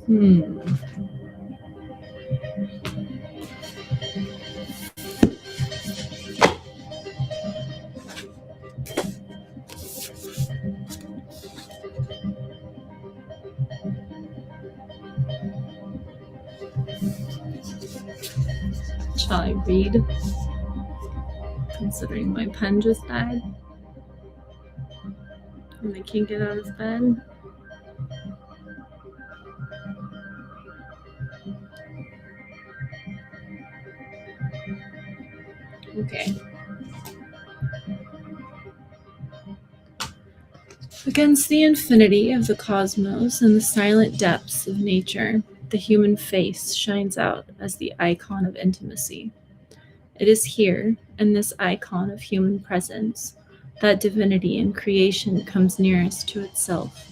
Shall I read? Considering my pen just died. And I can't get out of bed. Okay. Against the infinity of the cosmos and the silent depths of nature, the human face shines out as the icon of intimacy. It is here, in this icon of human presence, that divinity in creation comes nearest to itself.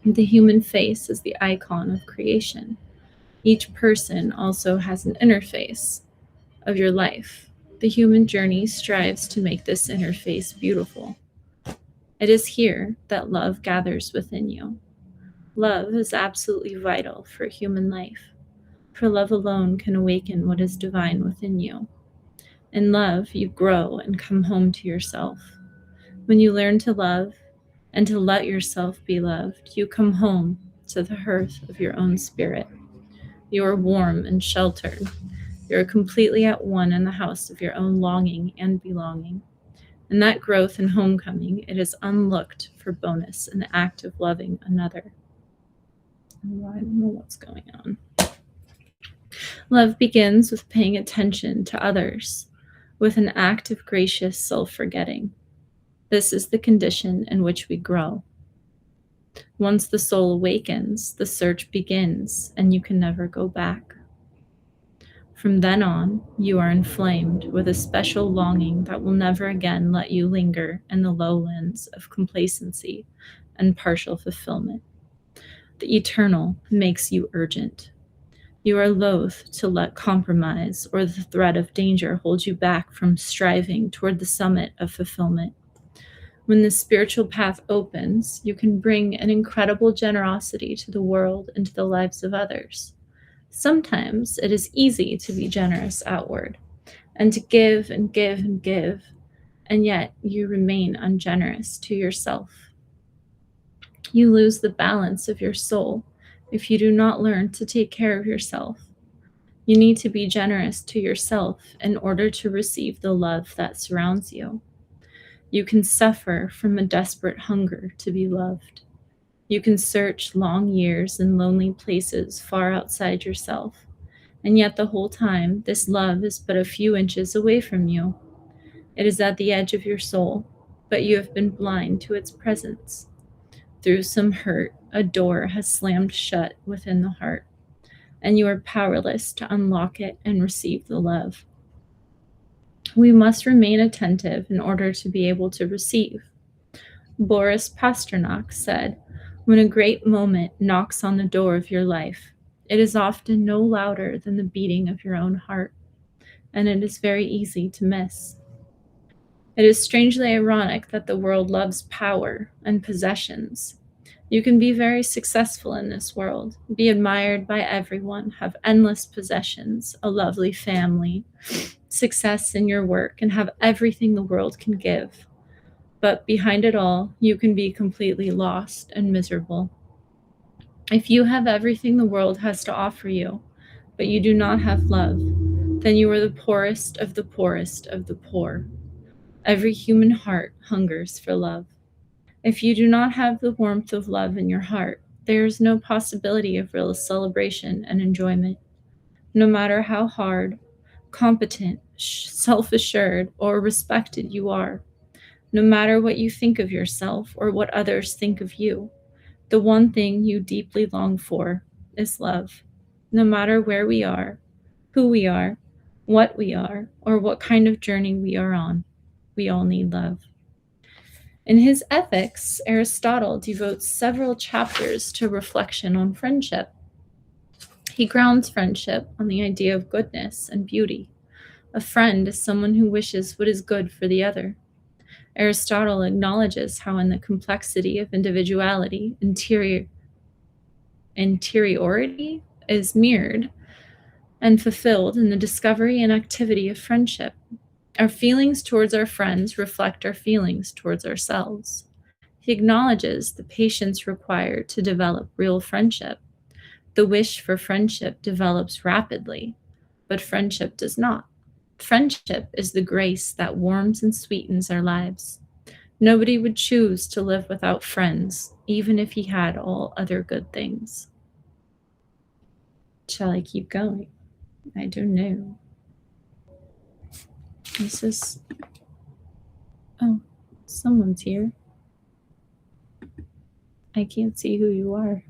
The human face is the icon of creation. Each person also has an interface of your life. The human journey strives to make this interface beautiful. It is here that love gathers within you. Love is absolutely vital for human life, for love alone can awaken what is divine within you. In love, you grow and come home to yourself. When you learn to love and to let yourself be loved, you come home to the hearth of your own spirit. You are warm and sheltered. You are completely at one in the house of your own longing and belonging. In that growth and homecoming, it is unlooked for bonus in the act of loving another. Oh, I don't know what's going on. Love begins with paying attention to others, with an act of gracious self-forgetting. This is the condition in which we grow. Once the soul awakens, the search begins, and you can never go back. From then on, you are inflamed with a special longing that will never again let you linger in the lowlands of complacency and partial fulfillment. The eternal makes you urgent. You are loath to let compromise or the threat of danger hold you back from striving toward the summit of fulfillment. When the spiritual path opens, you can bring an incredible generosity to the world and to the lives of others. Sometimes it is easy to be generous outward and to give and give and give, and yet you remain ungenerous to yourself. You lose the balance of your soul if you do not learn to take care of yourself. You need to be generous to yourself in order to receive the love that surrounds you. You can suffer from a desperate hunger to be loved. You can search long years in lonely places far outside yourself, and yet the whole time this love is but a few inches away from you. It is at the edge of your soul, but you have been blind to its presence. Through some hurt, a door has slammed shut within the heart, and you are powerless to unlock it and receive the love. We must remain attentive in order to be able to receive. Boris Pasternak said, "When a great moment knocks on the door of your life, it is often no louder than the beating of your own heart, and it is very easy to miss." It is strangely ironic that the world loves power and possessions. You can be very successful in this world, be admired by everyone, have endless possessions, a lovely family, success in your work, and have everything the world can give. But behind it all, you can be completely lost and miserable. If you have everything the world has to offer you, but you do not have love, then you are the poorest of the poorest of the poor. Every human heart hungers for love. If you do not have the warmth of love in your heart, there is no possibility of real celebration and enjoyment. No matter how hard, competent, self-assured, or respected you are, no matter what you think of yourself or what others think of you, the one thing you deeply long for is love. No matter where we are, who we are, what we are, or what kind of journey we are on, we all need love. In his Ethics, Aristotle devotes several chapters to reflection on friendship. He grounds friendship on the idea of goodness and beauty. A friend is someone who wishes what is good for the other. Aristotle acknowledges how in the complexity of individuality, interiority is mirrored and fulfilled in the discovery and activity of friendship. Our feelings towards our friends reflect our feelings towards ourselves. He acknowledges the patience required to develop real friendship. The wish for friendship develops rapidly, but friendship does not. Friendship is the grace that warms and sweetens our lives. Nobody would choose to live without friends, even if he had all other good things. Shall I keep going? I don't know. This is. Oh, someone's here. I can't see who you are,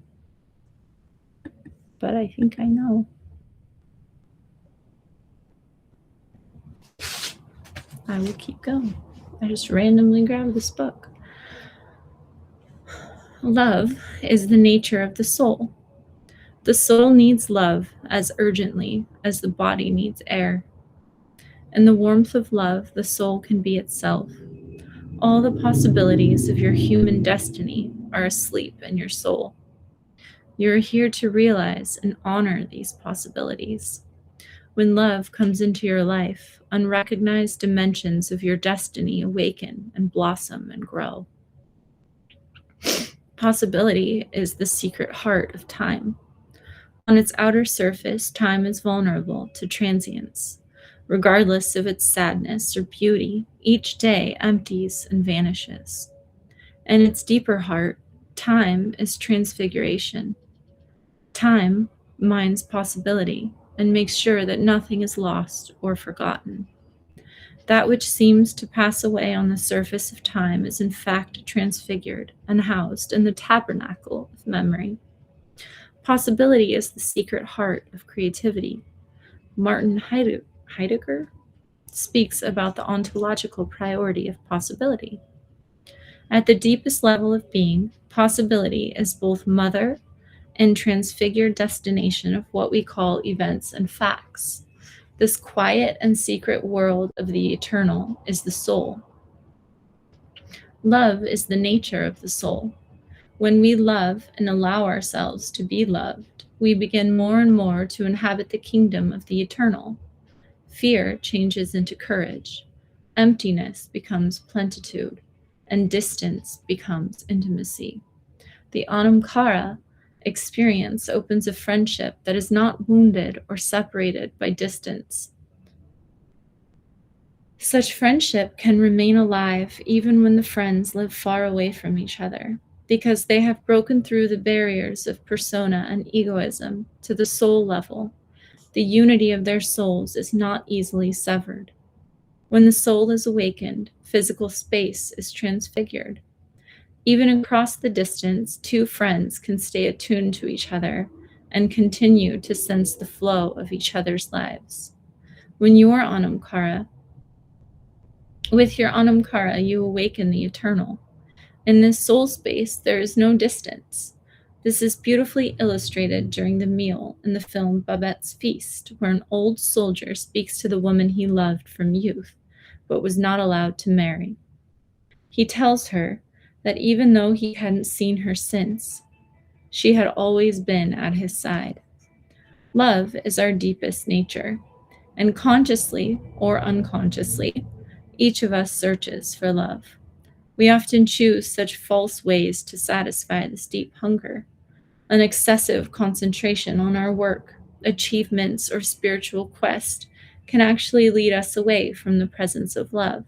but I think I know. I will keep going. I just randomly grabbed this book. Love is the nature of the soul. The soul needs love as urgently as the body needs air. In the warmth of love, the soul can be itself. All the possibilities of your human destiny are asleep in your soul. You are here to realize and honor these possibilities. When love comes into your life, unrecognized dimensions of your destiny awaken and blossom and grow. Possibility is the secret heart of time. On its outer surface, time is vulnerable to transience. Regardless of its sadness or beauty, each day empties and vanishes. In its deeper heart, time is transfiguration. Time mines possibility and makes sure that nothing is lost or forgotten. That which seems to pass away on the surface of time is in fact transfigured and housed in the tabernacle of memory. Possibility is the secret heart of creativity. Martin Heidegger speaks about the ontological priority of possibility. At the deepest level of being, possibility is both mother and transfigured destination of what we call events and facts. This quiet and secret world of the eternal is the soul. Love is the nature of the soul. When we love and allow ourselves to be loved, we begin more and more to inhabit the kingdom of the eternal. Fear changes into courage, emptiness becomes plenitude, and distance becomes intimacy. The anamkara experience opens a friendship that is not wounded or separated by distance. Such friendship can remain alive even when the friends live far away from each other, because they have broken through the barriers of persona and egoism to the soul level. The unity of their souls is not easily severed. When the soul is awakened, physical space is transfigured. Even across the distance, two friends can stay attuned to each other and continue to sense the flow of each other's lives. When you are anamkara, with your anamkara, you awaken the eternal. In this soul space, there is no distance. This is beautifully illustrated during the meal in the film Babette's Feast, where an old soldier speaks to the woman he loved from youth, but was not allowed to marry. He tells her that even though he hadn't seen her since, she had always been at his side. Love is our deepest nature, and consciously or unconsciously, each of us searches for love. We often choose such false ways to satisfy this deep hunger. An excessive concentration on our work, achievements, or spiritual quest can actually lead us away from the presence of love.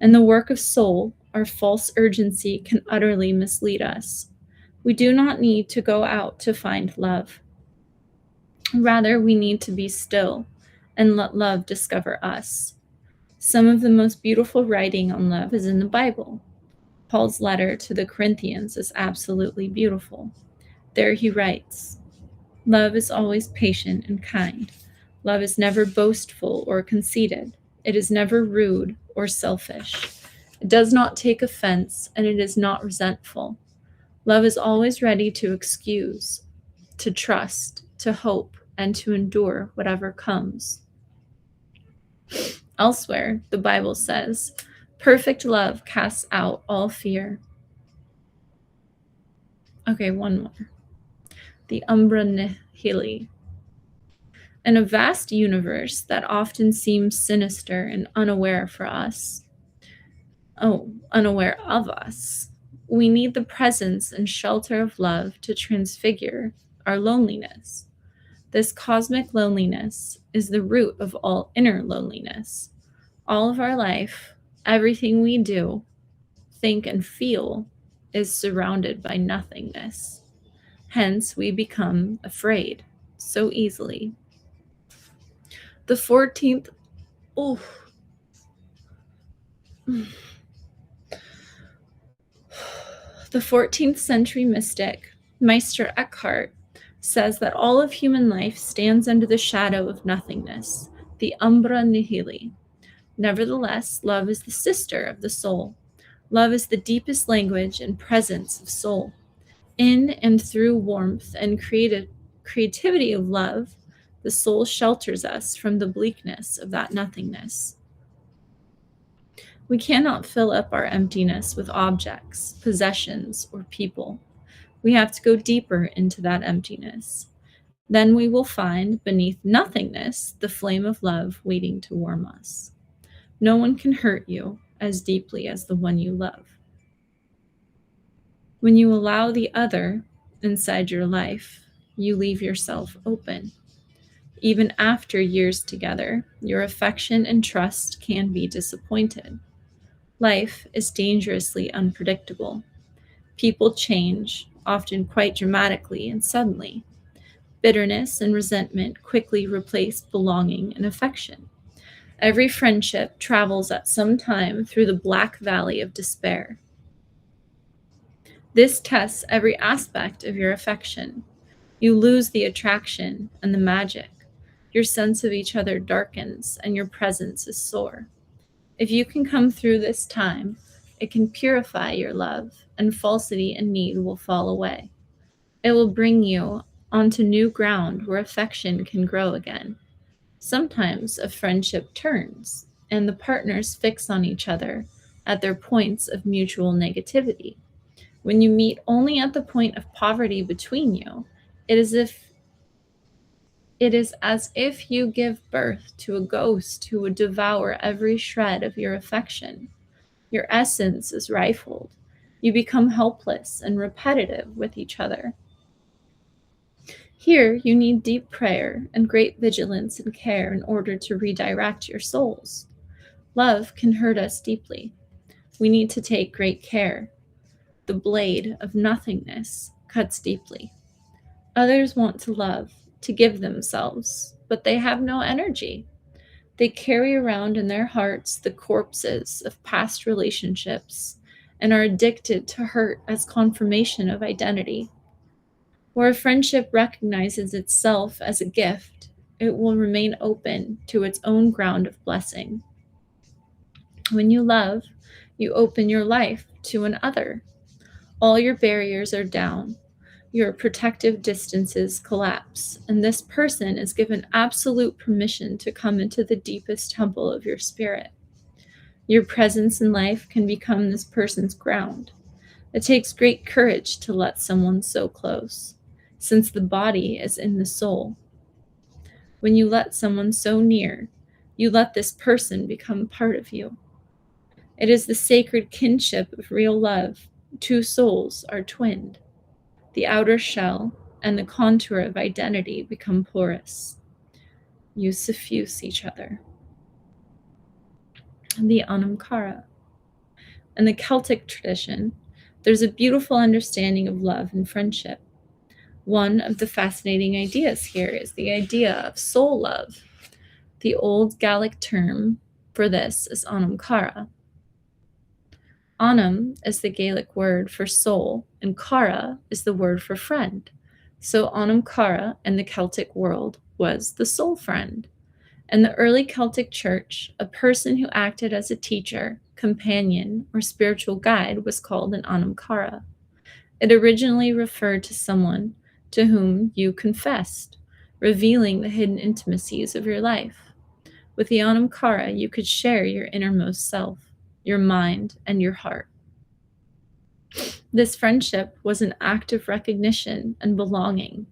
In the work of soul, our false urgency can utterly mislead us. We do not need to go out to find love. Rather, we need to be still and let love discover us. Some of the most beautiful writing on love is in the Bible. Paul's letter to the Corinthians is absolutely beautiful. There he writes, "Love is always patient and kind. Love is never boastful or conceited. It is never rude or selfish. It does not take offense, and it is not resentful. Love is always ready to excuse, to trust, to hope, and to endure whatever comes." Elsewhere, the Bible says, "Perfect love casts out all fear." Okay, one more. the umbra nihili. In a vast universe that often seems sinister and unaware of us, we need the presence and shelter of love to transfigure our loneliness. This cosmic loneliness is the root of all inner loneliness. All of our life, everything we do, think, and feel is surrounded by nothingness. Hence, we become afraid so easily. The 14th, oh, the 14th century mystic, Meister Eckhart, says that all of human life stands under the shadow of nothingness, the umbra nihili. Nevertheless, love is the sister of the soul. Love is the deepest language and presence of soul. In and through warmth and creativity of love, the soul shelters us from the bleakness of that nothingness. We cannot fill up our emptiness with objects, possessions, or people. We have to go deeper into that emptiness. Then we will find beneath nothingness the flame of love waiting to warm us. No one can hurt you as deeply as the one you love. When you allow the other inside your life, you leave yourself open. Even after years together, your affection and trust can be disappointed. Life is dangerously unpredictable. People change, often quite dramatically and suddenly. Bitterness and resentment quickly replace belonging and affection. Every friendship travels at some time through the black valley of despair. This tests every aspect of your affection. You lose the attraction and the magic. Your sense of each other darkens, and your presence is sore. If you can come through this time, it can purify your love, and falsity and need will fall away. It will bring you onto new ground where affection can grow again. Sometimes a friendship turns, and the partners fix on each other at their points of mutual negativity. When you meet only at the point of poverty between you, it is as if you give birth to a ghost who would devour every shred of your affection. Your essence is rifled. You become helpless and repetitive with each other. Here, you need deep prayer and great vigilance and care in order to redirect your souls. Love can hurt us deeply. We need to take great care. The blade of nothingness cuts deeply. Others want to love, to give themselves, but they have no energy. They carry around in their hearts the corpses of past relationships and are addicted to hurt as confirmation of identity. Where a friendship recognizes itself as a gift, it will remain open to its own ground of blessing. When you love, you open your life to an other. All your barriers are down. Your protective distances collapse, and this person is given absolute permission to come into the deepest temple of your spirit. Your presence in life can become this person's ground. It takes great courage to let someone so close, since the body is in the soul. When you let someone so near, you let this person become part of you. It is the sacred kinship of real love. Two souls are twinned. The outer shell and the contour of identity become porous. You suffuse each other. The Anamkara. In the Celtic tradition, there's a beautiful understanding of love and friendship. One of the fascinating ideas here is the idea of soul love. The old Gaelic term for this is Anamkara. Anam is the Gaelic word for soul, and Kara is the word for friend. So Anamkara in the Celtic world was the soul friend. In the early Celtic church, a person who acted as a teacher, companion, or spiritual guide was called an Anamkara. It originally referred to someone to whom you confessed, revealing the hidden intimacies of your life. With the Anamkara, you could share your innermost self, your mind, and your heart. This friendship was an act of recognition and belonging.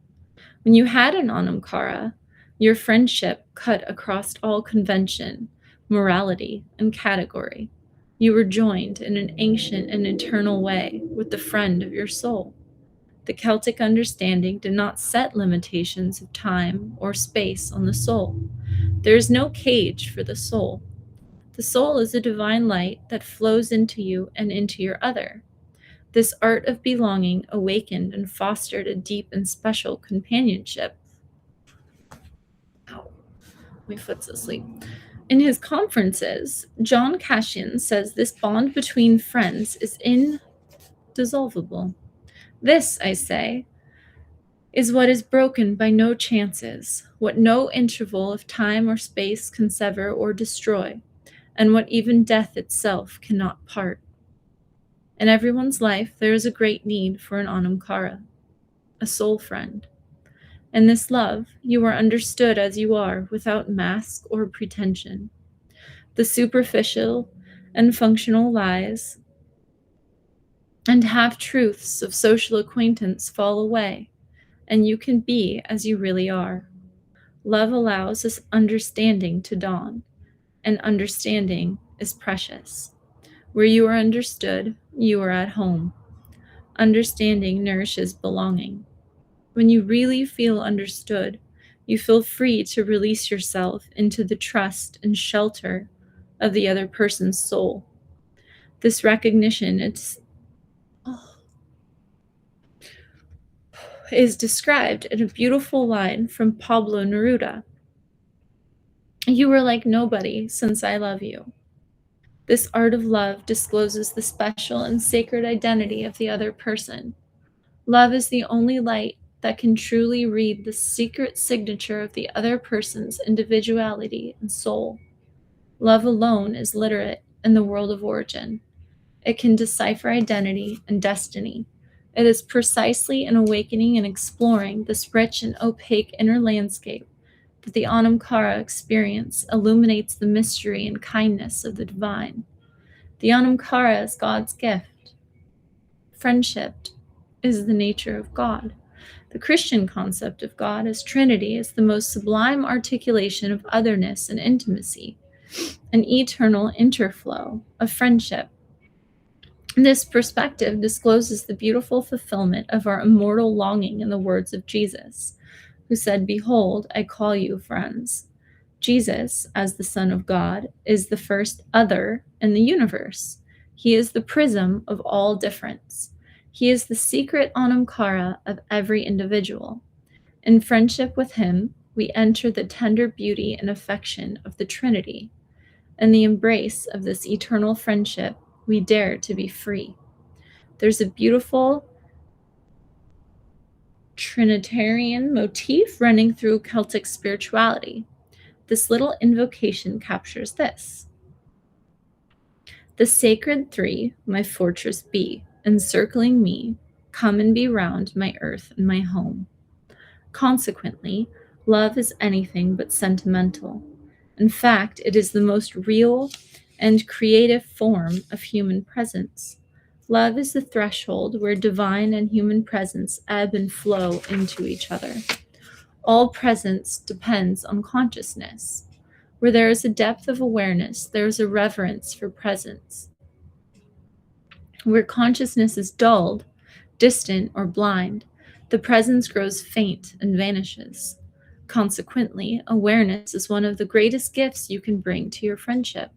When you had an Anamkara, your friendship cut across all convention, morality, and category. You were joined in an ancient and eternal way with the friend of your soul. The Celtic understanding did not set limitations of time or space on the soul. There is no cage for the soul. The soul is a divine light that flows into you and into your other. This art of belonging awakened and fostered a deep and special companionship. Ow, my foot's asleep. In his conferences, John Cassian says this bond between friends is indissoluble. This, I say, is what is broken by no chances, what no interval of time or space can sever or destroy, and what even death itself cannot part. In everyone's life, there is a great need for an Anamkara, a soul friend. In this love, you are understood as you are, without mask or pretension. The superficial and functional lies and half-truths of social acquaintance fall away, and you can be as you really are. Love allows this understanding to dawn, and understanding is precious. Where you are understood, you are at home. Understanding nourishes belonging. When you really feel understood, you feel free to release yourself into the trust and shelter of the other person's soul. This recognition is described in a beautiful line from Pablo Neruda. You are like nobody since I love you. This art of love discloses the special and sacred identity of the other person. Love is the only light that can truly read the secret signature of the other person's individuality and soul. Love alone is literate in the world of origin. It can decipher identity and destiny. It is precisely in awakening and exploring this rich and opaque inner landscape that the Anamkara experience illuminates the mystery and kindness of the divine. The Anamkara is God's gift. Friendship is the nature of God. The Christian concept of God as Trinity is the most sublime articulation of otherness and intimacy, an eternal interflow of friendship. This perspective discloses the beautiful fulfillment of our immortal longing in the words of Jesus, who said, "Behold, I call you friends." Jesus, as the Son of God, is the first other in the universe. He is the prism of all difference. He is the secret Anamkara of every individual. In friendship with him, we enter the tender beauty and affection of the Trinity. In the embrace of this eternal friendship, we dare to be free. There's a beautiful Trinitarian motif running through Celtic spirituality. This little invocation captures this. The sacred three, my fortress be, encircling me, come and be round my earth and my home. Consequently, love is anything but sentimental. In fact, it is the most real and creative form of human presence. Love is the threshold where divine and human presence ebb and flow into each other. All presence depends on consciousness. Where there is a depth of awareness, there is a reverence for presence. Where consciousness is dulled, distant, or blind, the presence grows faint and vanishes. Consequently, awareness is one of the greatest gifts you can bring to your friendship.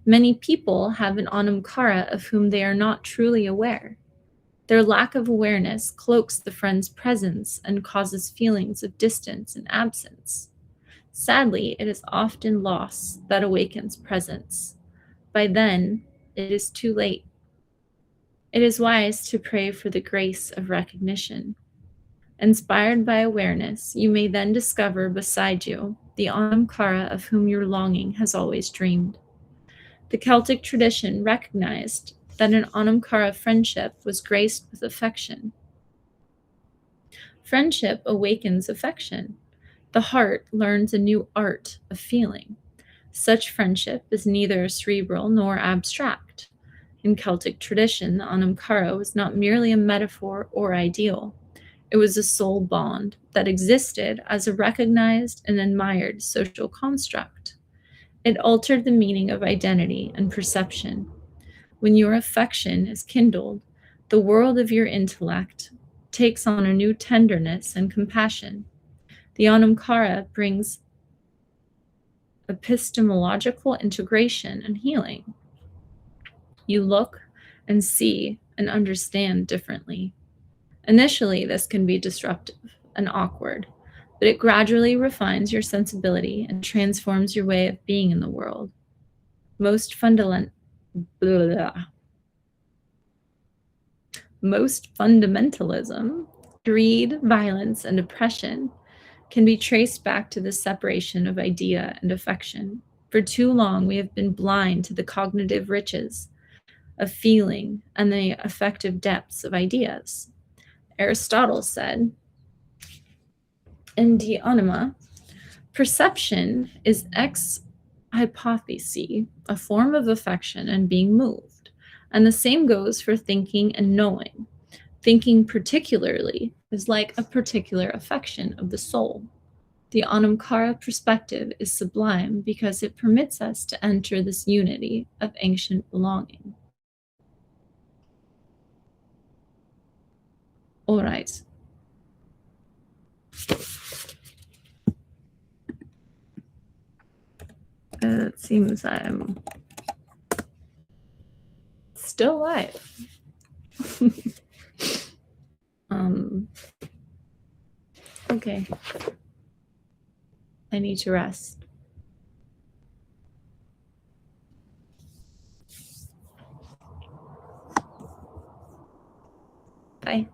Many people have an Anamkara of whom they are not truly aware. Their lack of awareness cloaks the friend's presence and causes feelings of distance and absence. Sadly, it is often loss that awakens presence. By then, it is too late. It is wise to pray for the grace of recognition. Inspired by awareness, you may then discover beside you the Anamkara of whom your longing has always dreamed. The Celtic tradition recognized that an Anamkara friendship was graced with affection. Friendship awakens affection. The heart learns a new art of feeling. Such friendship is neither cerebral nor abstract. In Celtic tradition, the Anamkara was not merely a metaphor or ideal. It was a soul bond that existed as a recognized and admired social construct. It altered the meaning of identity and perception. When your affection is kindled, the world of your intellect takes on a new tenderness and compassion. The Anamkara brings epistemological integration and healing. You look and see and understand differently. Initially, this can be disruptive and awkward, but it gradually refines your sensibility and transforms your way of being in the world. Most fundamentalism, greed, violence, and oppression can be traced back to the separation of idea and affection. For too long, we have been blind to the cognitive riches of feeling and the affective depths of ideas. Aristotle said, in De Anima, perception is ex hypothesi, a form of affection and being moved. And the same goes for thinking and knowing. Thinking particularly is like a particular affection of the soul. The Anamkara perspective is sublime because it permits us to enter this unity of ancient belonging. All right. It seems I'm still alive. Okay. I need to rest. Bye.